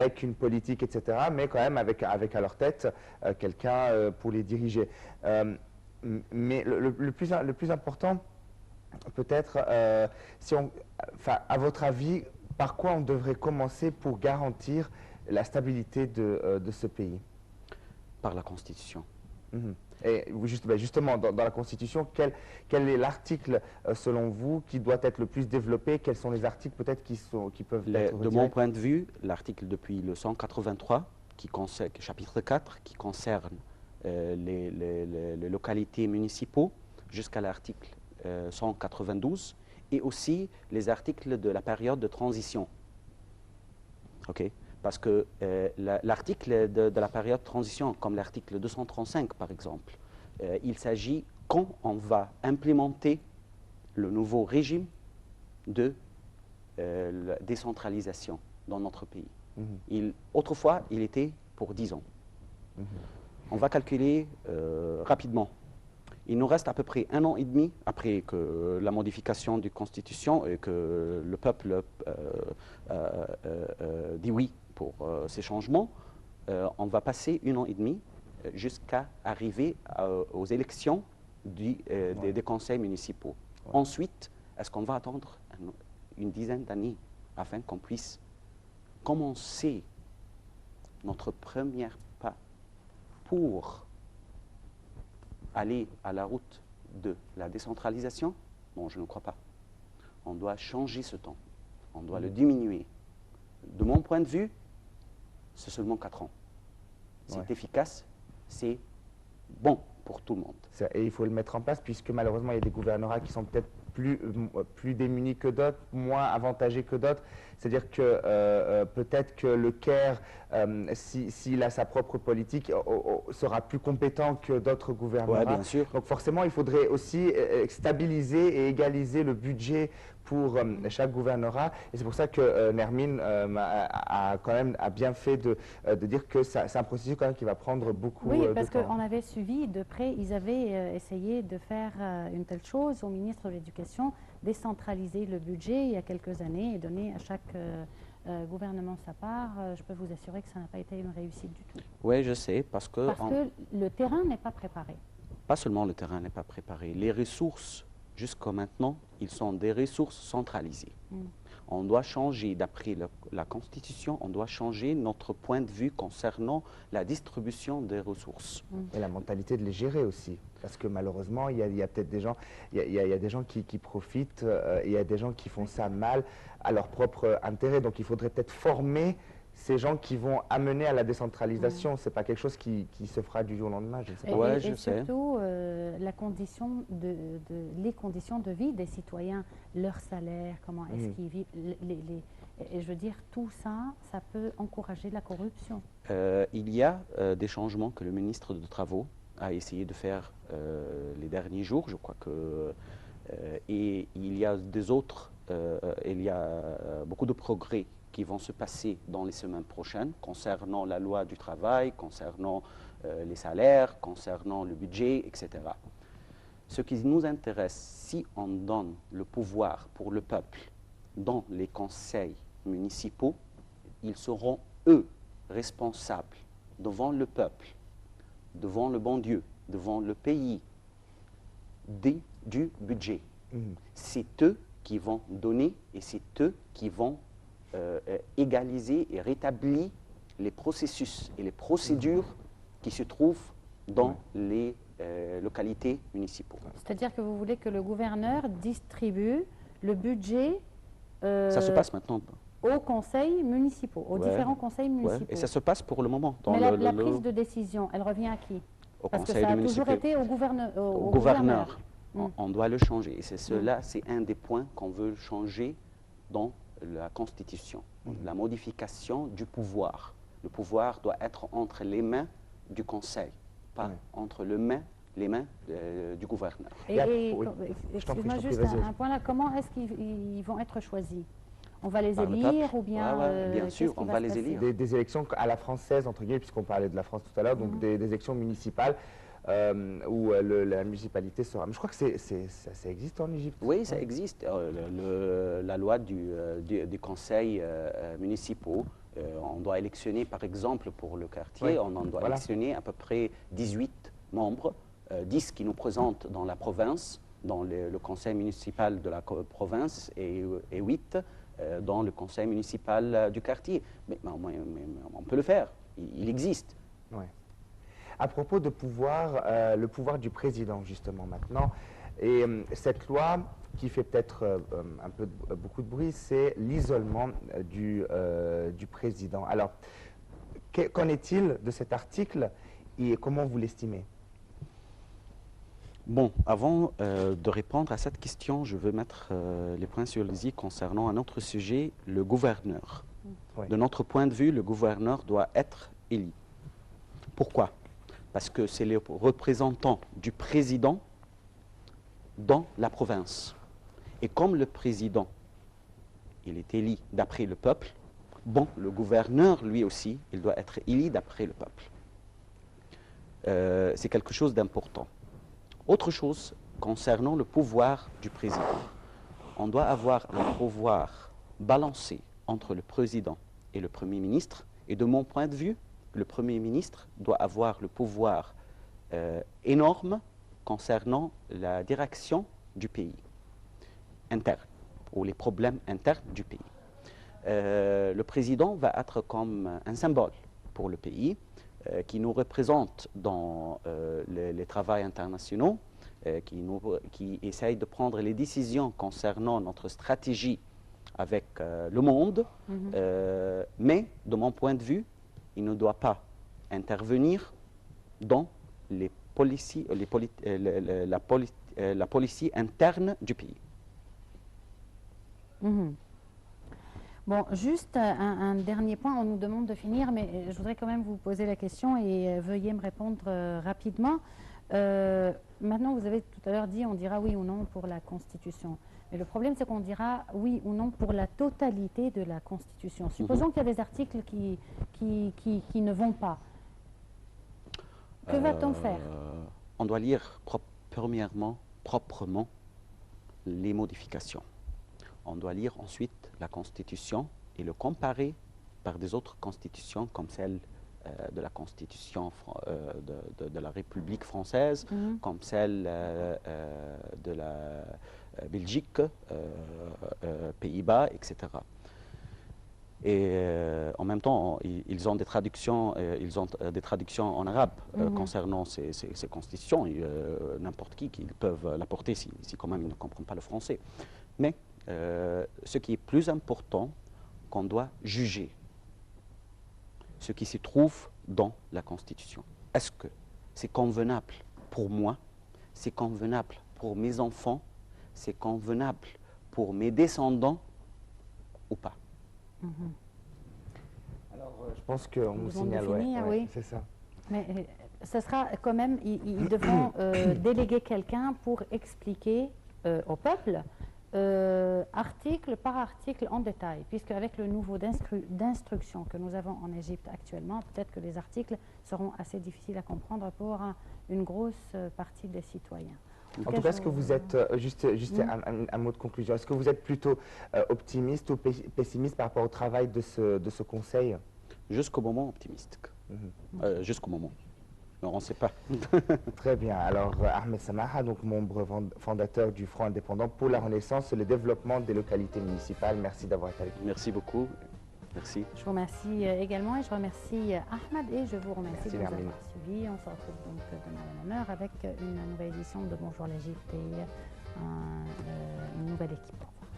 avec une politique, etc., mais quand même avec à leur tête quelqu'un pour les diriger. Mais le plus important, peut-être, à votre avis, par quoi on devrait commencer pour garantir la stabilité de ce pays? Par la Constitution. Et justement, dans la Constitution, quel est l'article, selon vous, qui doit être le plus développé? Quels sont les articles peut-être qui peuvent être De mon point de vue, l'article depuis le 183, chapitre 4, qui concerne les localités municipaux, jusqu'à l'article 192, et aussi les articles de la période de transition. OK? Parce que l'article de la période de transition, comme l'article 235 par exemple, il s'agit quand on va implémenter le nouveau régime de la décentralisation dans notre pays. Autrefois, il était pour 10 ans. On va calculer rapidement. Il nous reste à peu près 1 an et demi après que la modification de la Constitution et que le peuple dit oui pour ces changements. On va passer 1 an et demi jusqu'à arriver aux élections des conseils municipaux. Ensuite, est-ce qu'on va attendre une dizaine d'années afin qu'on puisse commencer notre premier pas pour aller à la route de la décentralisation? Non, je ne crois pas. On doit changer ce temps. On doit le diminuer. De mon point de vue, c'est seulement 4 ans. C'est efficace, c'est bon pour tout le monde. Et il faut le mettre en place, puisque malheureusement, il y a des gouvernorats qui sont peut-être plus démunis que d'autres, moins avantagés que d'autres. C'est-à-dire que peut-être que le Caire, s'il a sa propre politique, sera plus compétent que d'autres gouvernements. Oui, bien sûr. Donc forcément, il faudrait aussi stabiliser et égaliser le budget pour chaque gouvernorat. Et c'est pour ça que Nermine a bien fait de dire que c'est un processus quand même qui va prendre beaucoup de temps. Oui, parce qu'on avait suivi de près, ils avaient essayé de faire une telle chose au ministre de l'Éducation, décentraliser le budget il y a quelques années et donner à chaque gouvernement sa part. Je peux vous assurer que ça n'a pas été une réussite du tout. Oui, je sais, parce que le terrain n'est pas préparé. Pas seulement le terrain n'est pas préparé, les ressources, jusqu'à maintenant, ils sont des ressources centralisées. On doit changer, d'après la Constitution, on doit changer notre point de vue concernant la distribution des ressources. Et la mentalité de les gérer aussi. Parce que malheureusement, il y a peut-être des gens, il y a des gens qui profitent, il y a des gens qui font ça mal à leur propre intérêt. Donc il faudrait peut-être former ces gens qui vont amener à la décentralisation. C'est pas quelque chose qui se fera du jour au lendemain, je sais pas. Et surtout, les conditions de vie des citoyens, leur salaire, comment est-ce qu'ils vivent, et je veux dire, tout ça, ça peut encourager la corruption. Il y a des changements que le ministre des Travaux a essayé de faire les derniers jours, je crois que, et il y a des autres, il y a beaucoup de progrès qui vont se passer dans les semaines prochaines concernant la loi du travail, concernant les salaires, concernant le budget, etc. Ce qui nous intéresse, si on donne le pouvoir pour le peuple dans les conseils municipaux, ils seront, eux, responsables devant le peuple, devant le bon Dieu, devant le pays, du budget. C'est eux qui vont donner et c'est eux qui vont égaliser et rétablir les processus et les procédures qui se trouvent dans les localités municipaux. C'est-à-dire que vous voulez que le gouverneur distribue le budget ça se passe maintenant aux conseils municipaux, aux différents conseils municipaux. Et ça se passe pour le moment. Mais la prise de décision, elle revient à qui? Parce que ça a toujours été au gouverneur. On doit le changer. Et c'est cela, c'est un des points qu'on veut changer dans la Constitution, la modification du pouvoir. Le pouvoir doit être entre les mains du Conseil, pas entre les mains du gouverneur. Excuse-moi juste un point là, comment est-ce qu'ils vont être choisis? On va les élire ou bien bien sûr, on va les élire. Des élections à la française, entre guillemets, puisqu'on parlait de la France tout à l'heure, donc des élections municipales. Où la municipalité sera... Mais je crois que ça existe en Égypte. Oui, ça existe. La loi des conseils municipaux On doit électionner, par exemple, pour le quartier, Oui, on en doit voilà. électionner à peu près 18 membres, 10 qui nous présentent dans la province, dans le conseil municipal de la province, et 8 dans le conseil municipal du quartier. Mais on peut le faire, il existe. Ouais. À propos de pouvoir, le pouvoir du président, justement, maintenant, et cette loi qui fait peut-être beaucoup de bruit, c'est l'isolement du président. Alors, qu'en est-il de cet article et comment vous l'estimez? Bon, avant de répondre à cette question, je veux mettre les points sur les i concernant un autre sujet, le gouverneur. Oui. De notre point de vue, le gouverneur doit être élu. Pourquoi? Parce que c'est le représentant du président dans la province. Et comme le président, il est élu d'après le peuple, bon, le gouverneur, lui aussi, il doit être élu d'après le peuple. C'est quelque chose d'important. Autre chose concernant le pouvoir du président. On doit avoir un pouvoir balancé entre le président et le Premier ministre. Et de mon point de vue, le Premier ministre doit avoir le pouvoir énorme concernant la direction du pays interne ou les problèmes internes du pays. Le président va être comme un symbole pour le pays qui nous représente dans les travaux internationaux, qui essaye de prendre les décisions concernant notre stratégie avec le monde, mais de mon point de vue, il ne doit pas intervenir dans les la politique interne du pays. Bon, juste un dernier point, on nous demande de finir, mais je voudrais quand même vous poser la question et veuillez me répondre rapidement. Maintenant, vous avez tout à l'heure dit, on dira oui ou non pour la Constitution. Mais le problème, c'est qu'on dira oui ou non pour la totalité de la Constitution. Supposons qu'il y a des articles qui ne vont pas. Que va-t-on faire? On doit lire premièrement, proprement, les modifications. On doit lire ensuite la Constitution et le comparer par des autres constitutions comme celle de la Constitution de la République française, comme celle de la Belgique, Pays-Bas, etc. Et en même temps, ils ont des traductions, en arabe concernant ces constitutions. N'importe qui peuvent l'apporter si quand même ils ne comprennent pas le français. Mais ce qui est plus important, qu'on doit juger ce qui se trouve dans la Constitution. Est-ce que c'est convenable pour moi, c'est convenable pour mes enfants, c'est convenable pour mes descendants ou pas? Alors, je pense qu'on nous signale, oui. c'est ça. Mais ce sera quand même, ils devront déléguer quelqu'un pour expliquer au peuple article par article en détail, puisque avec le niveau d'instruction que nous avons en Égypte actuellement, peut-être que les articles seront assez difficiles à comprendre pour une grosse partie des citoyens. En tout cas, est-ce que vous êtes, juste un mot de conclusion, est-ce que vous êtes plutôt optimiste ou pessimiste par rapport au travail de ce conseil? Jusqu'au moment optimiste. Jusqu'au moment. On ne sait pas. Très bien. Alors, Ahmed Samaha, donc membre fondateur du Front indépendant pour la Renaissance et le développement des localités municipales. Merci d'avoir été avec nous. Merci beaucoup. Merci. Je vous remercie également et je remercie Ahmed et je vous remercie de nous avoir Nermine. suivis. On se retrouve donc demain à la même heure avec une nouvelle édition de Bonjour l'Égypte et une nouvelle équipe. Au revoir.